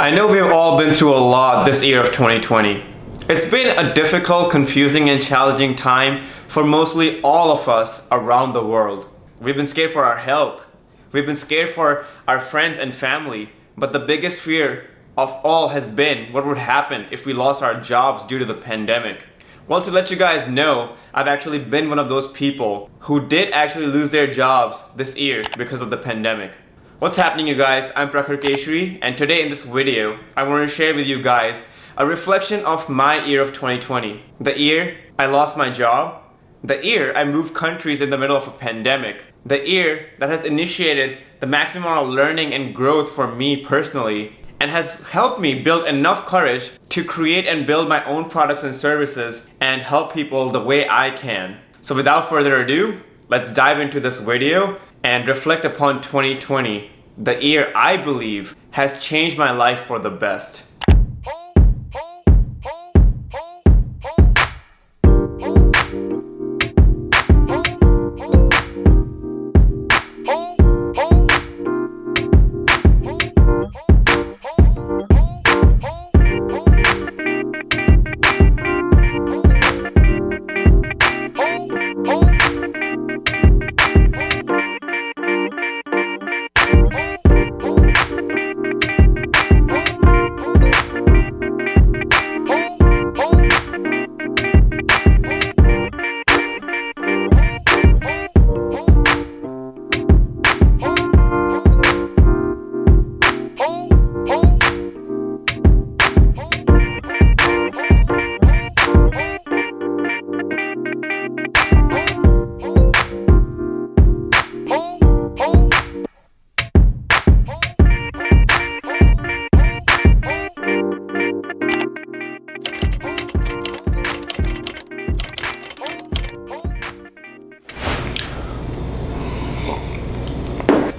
I know we've all been through a lot this year of 2020. It's been a difficult, confusing, and challenging time for mostly all of us around the world. We've been scared for our health. We've been scared for our friends and family. But the biggest fear of all has been what would happen if we lost our jobs due to the pandemic. Well, to let you guys know, I've actually been one of those people who did actually lose their jobs this year because of the pandemic. What's happening, you guys? I'm Prakhar Keshri, and today in this video, I want to share with you guys a reflection of my year of 2020. The year I lost my job, the year I moved countries in the middle of a pandemic, the year that has initiated the maximum amount of learning and growth for me personally, and has helped me build enough courage to create and build my own products and services and help people the way I can. So without further ado, let's dive into this video and reflect upon 2020, the year I believe has changed my life for the best.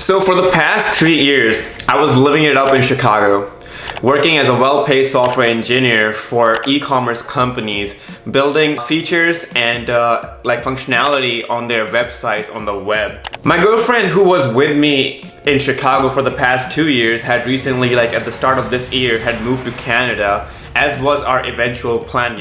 So for the past 3 years, I was living it up in Chicago, working as a well-paid software engineer for e-commerce companies, building features and functionality on their websites on the web. My girlfriend, who was with me in Chicago for the past 2 years, had recently, at the start of this year, had moved to Canada, as was our eventual plan,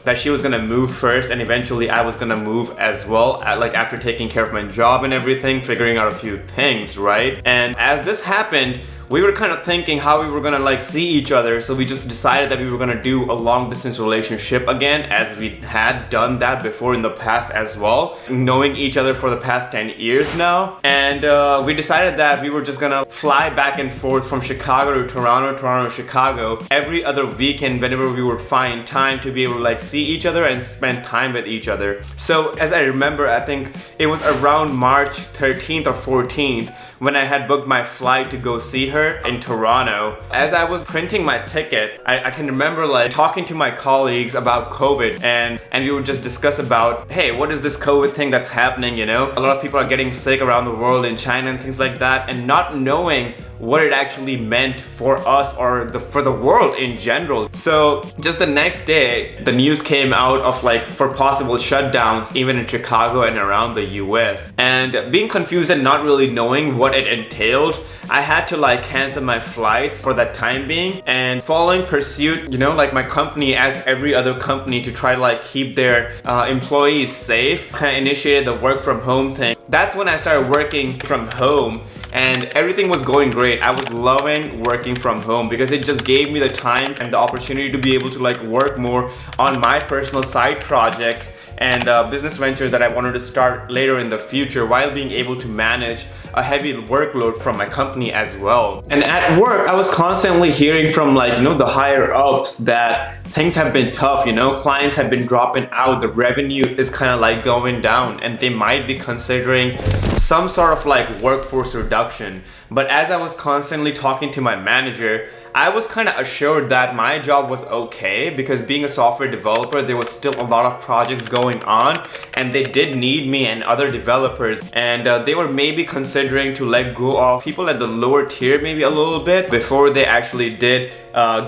that she was gonna move first and eventually I was gonna move as well, after taking care of my job and everything, figuring out a few things, right? And as this happened, we were kind of thinking how we were gonna see each other, so we just decided that we were gonna do a long distance relationship again, as we had done that before in the past as well, knowing each other for the past 10 years now. And we decided that we were just gonna fly back and forth from Chicago to Toronto, Toronto to Chicago every other weekend whenever we would find time to be able to see each other and spend time with each other. So as I remember, I think it was around March 13th or 14th when I had booked my flight to go see her in Toronto. As I was printing my ticket, I can remember talking to my colleagues about COVID, and we would just discuss about, hey, what is this COVID thing that's happening, A lot of people are getting sick around the world, in China and things like that, and not knowing what it actually meant for us or for the world in general. So just the next day, the news came out of for possible shutdowns even in Chicago and around the US. And being confused and not really knowing what it entailed, I had to cancel my flights for that time being, and following pursuit, my company, as every other company, to try to keep their employees safe, kind of initiated the work from home thing. That's when I started working from home, and everything was going great. I was loving working from home because it just gave me the time and the opportunity to be able to work more on my personal side projects and business ventures that I wanted to start later in the future, while being able to manage a heavy workload from my company as well. And at work, I was constantly hearing from the higher ups that things have been tough, clients have been dropping out, the revenue is kind of going down, and they might be considering some sort of workforce reduction. But as I was constantly talking to my manager, I was kind of assured that my job was okay, because being a software developer, there was still a lot of projects going on, and they did need me and other developers, and they were maybe considering to let go of people at the lower tier maybe a little bit before they actually did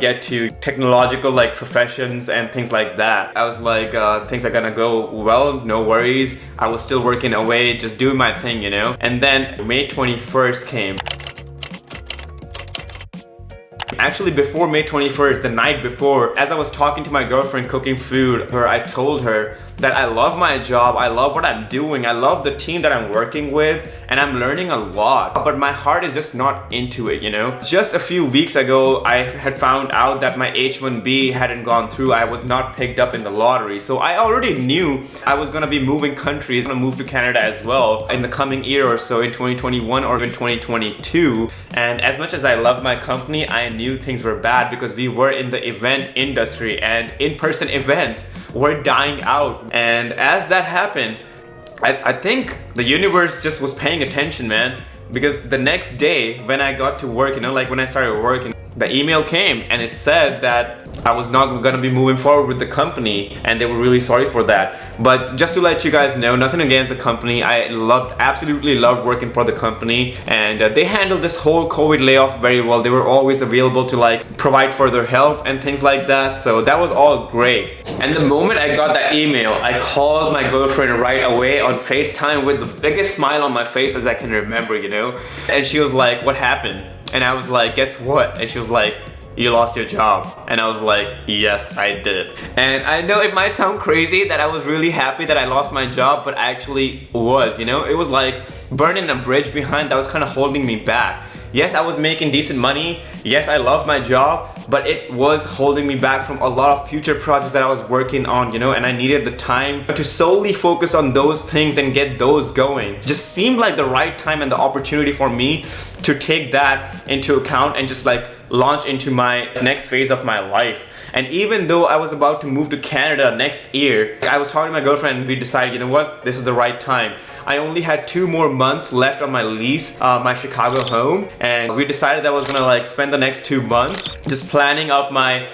get to technological professions and things like that. I was things are gonna go well, no worries. I was still working away, just doing my thing, And then May 21st came. Actually, before May 21st, the night before, as I was talking to my girlfriend cooking food, I told her that I love my job, I love what I'm doing, I love the team that I'm working with, and I'm learning a lot, but my heart is just not into it, you know? Just a few weeks ago, I had found out that my H-1B hadn't gone through. I was not picked up in the lottery, so I already knew I was gonna be moving countries. I'm gonna move to Canada as well in the coming year or so, in 2021 or in 2022. And as much as I love my company, I knew things were bad because we were in the event industry and in-person events were dying out. And as that happened, I think the universe just was paying attention, man. Because the next day when I got to work, you know, like when I started working, the email came and it said that I was not gonna be moving forward with the company, and they were really sorry for that. But just to let you guys know, nothing against the company. I absolutely loved working for the company, and they handled this whole COVID layoff very well. They were always available to like provide further help and things like that. So that was all great. And the moment I got that email, I called my girlfriend right away on FaceTime with the biggest smile on my face as I can remember, you know? And she was like, "What happened?" And I was like, "Guess what?" And she was like, "You lost your job." And I was like, "Yes, I did." And I know it might sound crazy that I was really happy that I lost my job, but I actually was, you know? It was like burning a bridge behind that was kind of holding me back. Yes, I was making decent money. Yes, I loved my job, but it was holding me back from a lot of future projects that I was working on, you know, and I needed the time to solely focus on those things and get those going. It just seemed like the right time and the opportunity for me to take that into account and just like launch into my next phase of my life. And even though I was about to move to Canada next year, I was talking to my girlfriend and we decided, you know what, this is the right time. I only had 2 more months left on my lease, my Chicago home, and we decided that I was gonna like spend the next 2 months just planning up my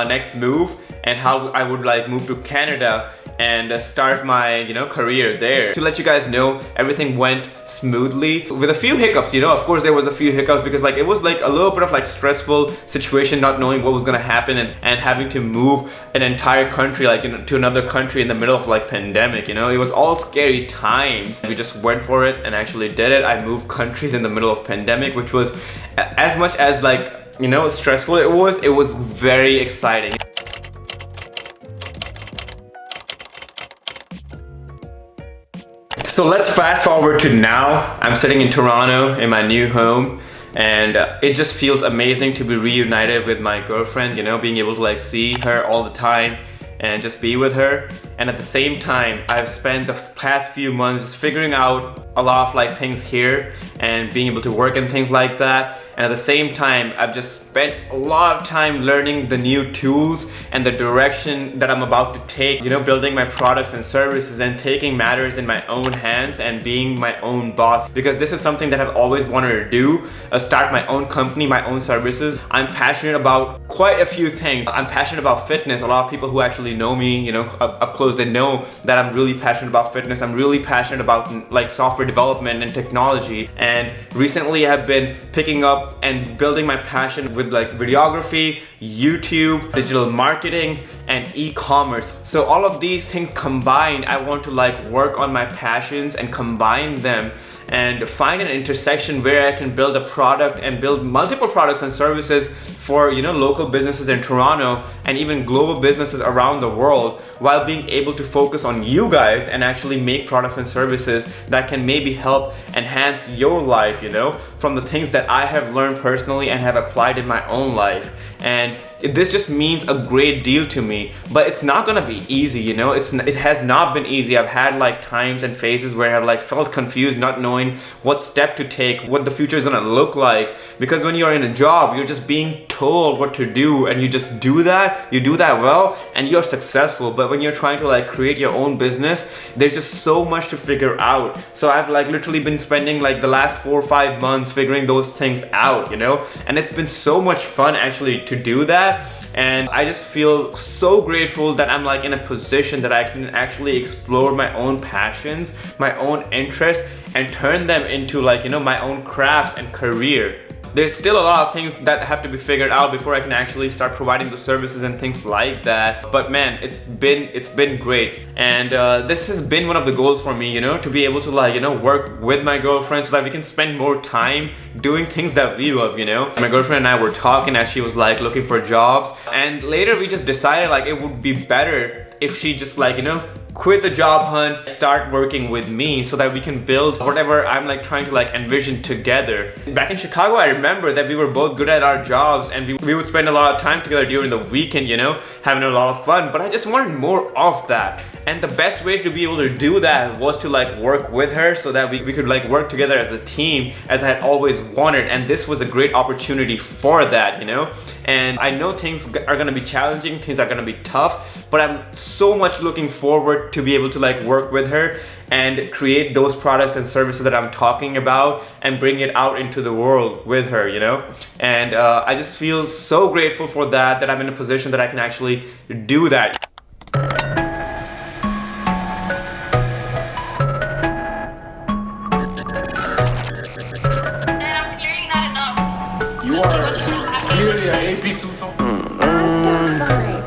next move and how I would like move to Canada and start my, you know, career there. To let you guys know, everything went smoothly with a few hiccups, you know. Of course there was a few hiccups because like it was like a little bit of like stressful situation, not knowing what was gonna happen and having to move an entire country, like, you know, to another country in the middle of like pandemic, you know. It was all scary times. We just went for it and actually did it. I moved countries in the middle of pandemic, which was, as much as like, you know, stressful it was very exciting. So let's fast forward to now. I'm sitting in Toronto in my new home, and it just feels amazing to be reunited with my girlfriend, you know, being able to like see her all the time and just be with her. And at the same time, I've spent the past few months just figuring out a lot of like things here and being able to work and things like that. And at the same time, I've just spent a lot of time learning the new tools and the direction that I'm about to take, you know, building my products and services and taking matters in my own hands and being my own boss. Because this is something that I've always wanted to do, start my own company, my own services. I'm passionate about quite a few things. I'm passionate about fitness. A lot of people who actually know me, you know, up close, they know that I'm really passionate about fitness. I'm really passionate about like software development and technology. And recently I've been picking up and building my passion with like videography, YouTube, digital marketing, and e-commerce. So all of these things combined, I want to like work on my passions and combine them and find an intersection where I can build a product and build multiple products and services for, you know, local businesses in Toronto and even global businesses around the world, while being able to focus on you guys and actually make products and services that can maybe help enhance your life, you know, from the things that I have learned personally and have applied in my own life. And this just means a great deal to me, but it's not gonna be easy, you know. It has not been easy. I've had like times and phases where I've like felt confused, not knowing what step to take, what the future is gonna look like. Because when you're in a job, you're just being told what to do and you just do that, you do that well, and you're successful. But when you're trying to like create your own business, there's just so much to figure out. So I've like literally been spending like the last 4 or 5 months figuring those things out, you know. And it's been so much fun actually to do that. And I just feel so grateful that I'm like in a position that I can actually explore my own passions, my own interests, and turn them into like, you know, my own crafts and career. there's still a lot of things that have to be figured out before I can actually start providing the services and things like that. But man, it's been great, and this has been one of the goals for me, you know, to be able to like, you know, work with my girlfriend so that we can spend more time doing things that we love, you know. My girlfriend and I were talking as she was like looking for jobs, and later we just decided like it would be better if she just like, you know, quit the job hunt, start working with me so that we can build whatever I'm like trying to like envision together. Back in Chicago, I remember that we were both good at our jobs and we would spend a lot of time together during the weekend, you know, having a lot of fun, but I just wanted more of that. And the best way to be able to do that was to like work with her so that we could like work together as a team, as I had always wanted, and this was a great opportunity for that, you know. And I know things are gonna be challenging, things are gonna be tough, but I'm so much looking forward to be able to like work with her and create those products and services that I'm talking about and bring it out into the world with her, you know. And I just feel so grateful for that I'm in a position that I can actually do that. You are clearly an AP two-tone.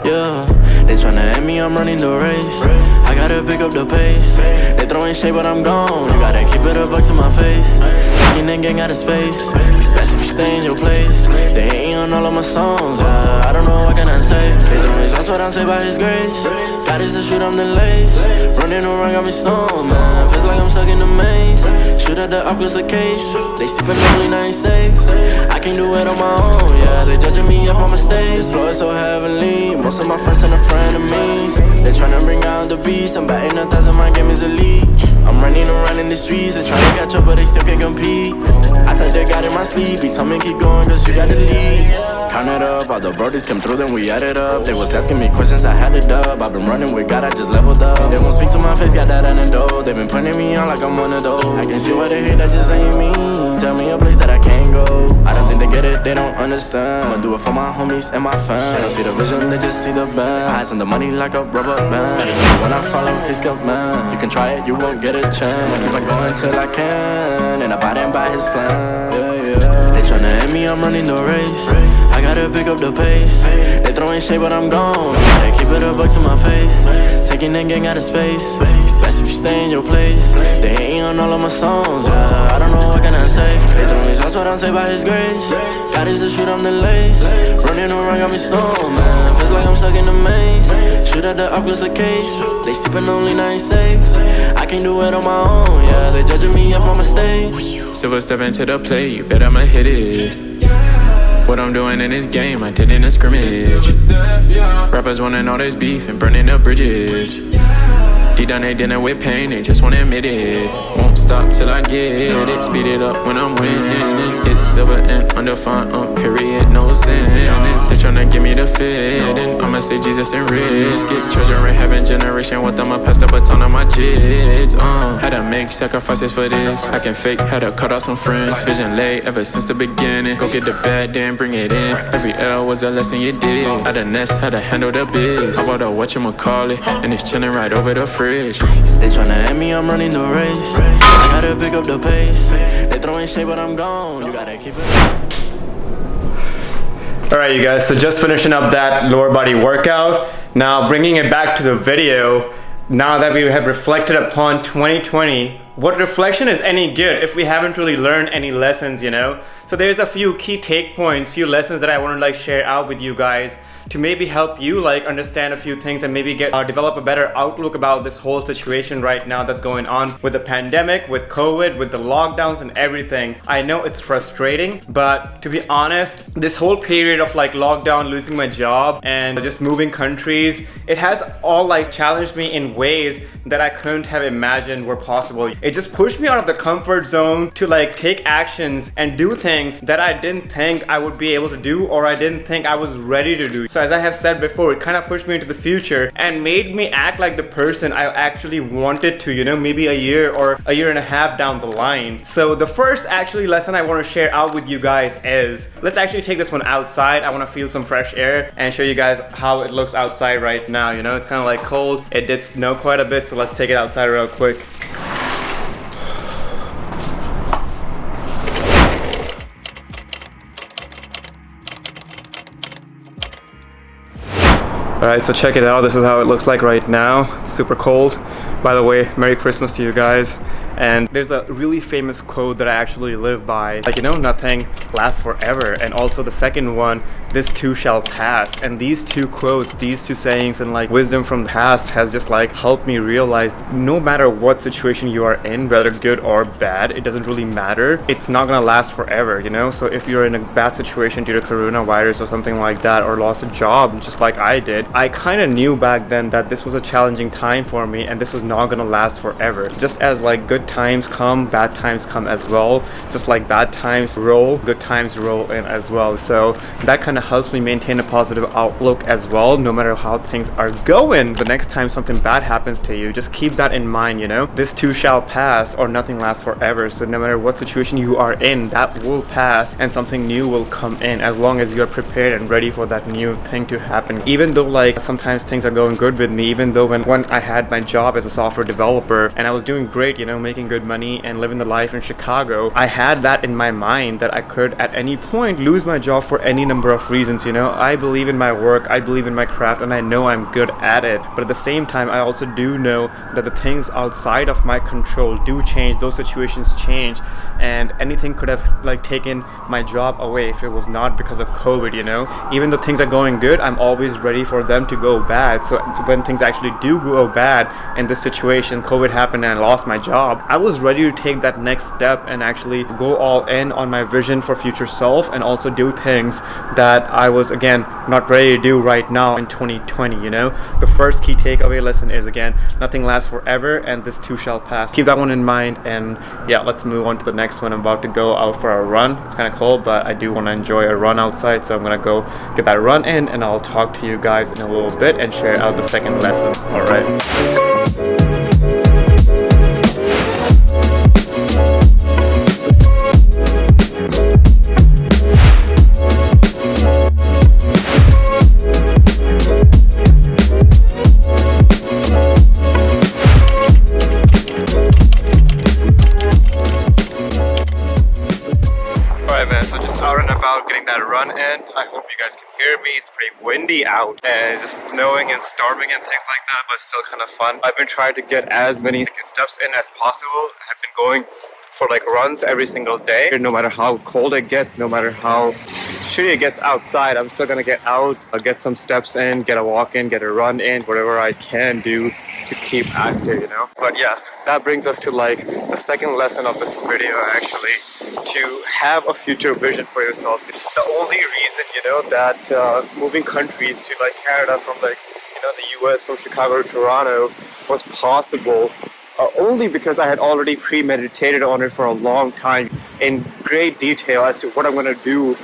Yeah, they tryna at me, I'm running the race. I gotta pick up the pace. They throwing shade, but I'm gone. You gotta keep it a buck to my face. Taking that gang out of space. Especially if you stay in your place. They hating on all of my songs. I don't know what can I say. They throwing shots, what I'm saying by His grace. God is the shoot, I'm the lace. Running around, got me stoned, man. Feels like I'm stuck in the maze. Shoot at the Oculus case. They sippin' only 96. I can't do it on my own, yeah. They judging me off my mistakes. This floor is so heavenly. Most of my friends and frenemies. They tryna bring out the beast. I'm batting 1,000, my game is elite. I'm running around in the streets. They tryna catch up, but they still can't compete. I thought they got in my sleep. He told me keep going, cause you gotta lead. Count it up, all the brodies come through, then we added up. They was asking me questions, I had it up. I've been running with God, I just leveled up. They won't speak to my face, got that antidote. They been pointing me on like I'm one of those. I can see why they hate, that just ain't me. Tell me a place that I can't go. I don't think they get it, they don't understand. I'ma do it for my homies and my fans. They don't see the vision, they just see the band. Eyes on the money like a rubber band. When I follow his command, you can try it, you won't get a chance. I keep on going till I can, and abiding by his plan. They tryna at me, I'm running the race. I gotta pick up the pace. They throwing shade, but I'm gone. They keep it a buck to my face. Taking that gang out of space. Especially if you stay in your place. They hating on all of my songs. I don't know what can I say. They throwing shots, what I'm saying by His grace. God is the shoot, I'm the lace. Running around, got me stoned, man. Feels like I'm stuck in the maze. Shoot at the Oculus case. They sippin' only 96. I can't do it on my own, yeah. They judging me off my mistakes. Silver step into the play, you bet I'ma hit it. What I'm doing in this game, I did in a scrimmage. Rappers wanting all this beef and burning up bridges. Deep down they dinner with pain, they just wanna admit it. Won't stop till I get it, speed it up when I'm winning. It's silver and undefined, period, no sentence. They tryna give me the fitting, I'ma say Jesus and risk it. Treasure in heaven, generation with them, I pass the baton on my jits. Had to make sacrifices for this. I can fake, had to cut off some friends. Vision late ever since the beginning. Go get the bad, then bring it in. Every L was a lesson you did. At the nest, had to handle the biz. I bought a whatchamacallit, and it's chilling right over the fridge. They tryna at me, I'm running the race. I gotta pick up the pace. They throwing shade, but I'm gone. You gotta keep it. Alright you guys, so just finishing up that lower body workout. Now bringing it back to the video. Now that we have reflected upon 2020, what reflection is any good if we haven't really learned any lessons, you know? So there's a few key take points, few lessons that I want to like share out with you guys to maybe help you like understand a few things and maybe get develop a better outlook about this whole situation right now that's going on with the pandemic, with COVID, with the lockdowns and everything. I know it's frustrating, but to be honest, this whole period of like lockdown, losing my job and just moving countries, it has all like challenged me in ways that I couldn't have imagined were possible. It just pushed me out of the comfort zone to like take actions and do things that I didn't think I would be able to do, or I didn't think I was ready to do. So as I have said before, it kind of pushed me into the future and made me act like the person I actually wanted to, you know, maybe a year or a year and a half down the line. So the first actually lesson I want to share out with you guys is, let's actually take this one outside. I want to feel some fresh air and show you guys how it looks outside right now. You know, it's kind of like cold. It did snow quite a bit, so let's take it outside real quick. Alright, so check it out. This is how it looks like right now. It's super cold. By the way, Merry Christmas to you guys. And there's a really famous quote that I actually live by. Like, you know, nothing lasts forever. And also the second one, this too shall pass. And these two quotes, these two sayings and like wisdom from the past has just like helped me realize no matter what situation you are in, whether good or bad, it doesn't really matter. It's not gonna last forever, you know? So if you're in a bad situation due to coronavirus or something like that, or lost a job, just like I did, I kind of knew back then that this was a challenging time for me and this was not gonna last forever. Just as like good times come, bad times come as well. Just like bad times roll, good times roll in as well. So that kind of helps me maintain a positive outlook as well, no matter how things are going. The next time something bad happens to you, just keep that in mind, you know? This too shall pass, or nothing lasts forever. So no matter what situation you are in, that will pass and something new will come in, as long as you're prepared and ready for that new thing to happen. Even though like sometimes things are going good with me, even though when I had my job as a software developer and I was doing great, you know, making good money and living the life in Chicago, I had that in my mind that I could at any point lose my job for any number of reasons, you know. I believe in my work, I believe in my craft, and I know I'm good at it. But at the same time, I also do know that the things outside of my control do change, those situations change, and anything could have like taken my job away if it was not because of COVID, you know. Even though things are going good, I'm always ready for them to go bad. So when things actually do go bad, in this situation, COVID happened and I lost my job, I was ready to take that next step and actually go all in on my vision for future self, and also do things that I was again not ready to do right now in 2020, you know. The first key takeaway lesson is, again, nothing lasts forever and this too shall pass. Keep that one in mind. And yeah, let's move on to the next one. I'm about to go out for a run. It's kind of cold, but I do want to enjoy a run outside, so I'm gonna go get that run in, and I'll talk to you guys in a little bit and share out the second lesson. All right. So just out and about getting that run in. I hope you guys can hear me. It's pretty windy out and it's just snowing and storming and things like that, but still kind of fun. I've been trying to get as many steps in as possible. I've been going for like runs every single day. No matter how cold it gets, no matter how shitty it gets outside, I'm still gonna get out, I'll get some steps in, get a walk in, get a run in, whatever I can do to keep active, you know. But yeah, that brings us to like the second lesson of this video, actually, to have a future vision for yourself. The only reason, you know, that moving countries to like Canada from like, you know, the US, from Chicago to Toronto was possible only because I had already premeditated on it for a long time in great detail as to what I'm going to do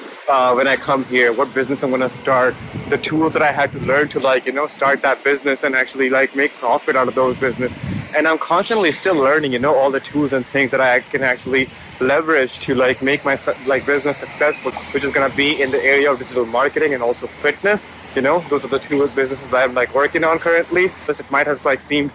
when I come here, what business I'm going to start, the tools that I had to learn to like, you know, start that business and actually like make profit out of those business. And I'm constantly still learning, you know, all the tools and things that I can actually leverage to like make my like business successful, which is going to be in the area of digital marketing and also fitness. You know, those are the two businesses that I'm like working on currently. Plus it might have like seemed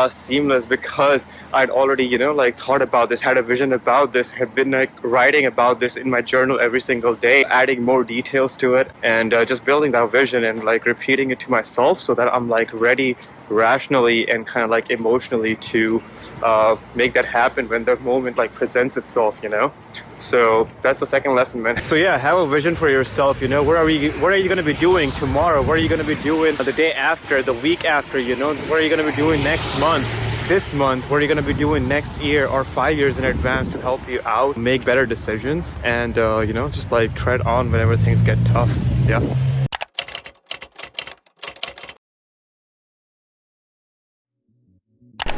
seamless because I'd already, you know, like thought about this, had a vision about this, have been like writing about this in my journal every single day, adding more details to it, and just building that vision and like repeating it to myself so that I'm like ready rationally and kind of like emotionally to make that happen when the moment like presents itself, you know. So that's the second lesson, man. So yeah, have a vision for yourself, you know. What are you going to be doing tomorrow? What are you going to be doing the day after, the week after, you know? What are you going to be doing next month, this month? What are you going to be doing next year or 5 years in advance to help you out make better decisions and you know, just like tread on whenever things get tough. Yeah.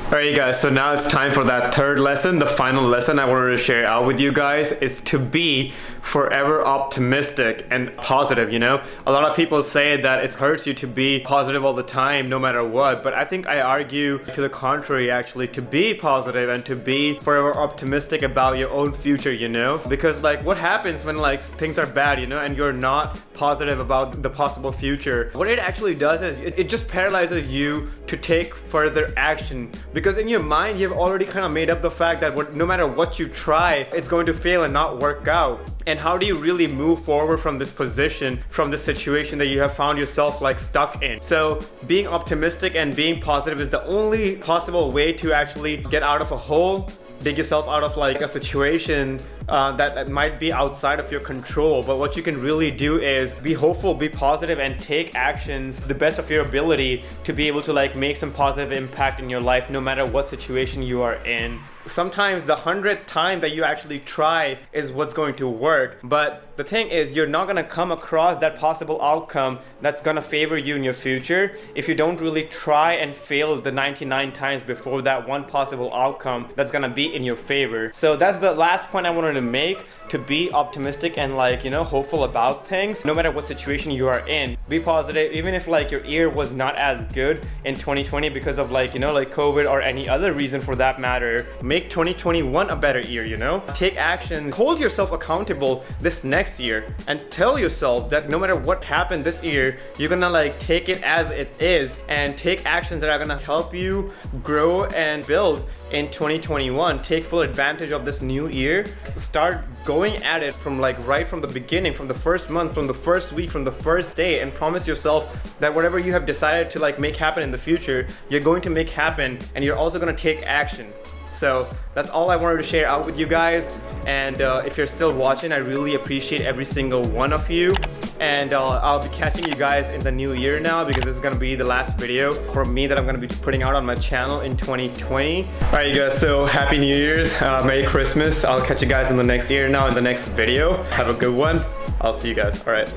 Alright you guys, so now it's time for that third lesson. The final lesson I wanted to share out with you guys is to be forever optimistic and positive, you know. A lot of people say that it hurts you to be positive all the time no matter what, but I think I argue to the contrary, actually, to be positive and to be forever optimistic about your own future, you know. Because like what happens when like things are bad, you know, and you're not positive about the possible future, what it actually does is it just paralyzes you to take further action. Because in your mind, you've already kind of made up the fact that no matter what you try, it's going to fail and not work out. And and how do you really move forward from this position, from this situation that you have found yourself like stuck in. So being optimistic and being positive is the only possible way to actually get out of a hole, dig yourself out of like a situation that might be outside of your control. But what you can really do is be hopeful, be positive, and take actions to the best of your ability to be able to like make some positive impact in your life, no matter what situation you are in. Sometimes the 100th time that you actually try is what's going to work, but the thing is, you're not gonna come across that possible outcome that's gonna favor you in your future if you don't really try and fail the 99 times before that one possible outcome that's gonna be in your favor. So that's the last point I wanted to make, to be optimistic and like, you know, hopeful about things no matter what situation you are in. Be positive, even if like your year was not as good in 2020 because of like, you know, like COVID or any other reason for that matter. Make 2021 a better year, you know? Take actions, hold yourself accountable this next year, and tell yourself that no matter what happened this year, you're gonna like take it as it is and take actions that are gonna help you grow and build in 2021. Take full advantage of this new year. Start going at it from like right from the beginning, from the first month, from the first week, from the first day, and promise yourself that whatever you have decided to like make happen in the future, you're going to make happen, and you're also gonna take action. So that's all I wanted to share out with you guys, and if you're still watching, I really appreciate every single one of you, and I'll be catching you guys in the new year now, because this is gonna be the last video for me that I'm gonna be putting out on my channel in 2020. Alright you guys, so happy New Year's, Merry Christmas. I'll catch you guys in the next year now in the next video. Have a good one. I'll see you guys. Alright.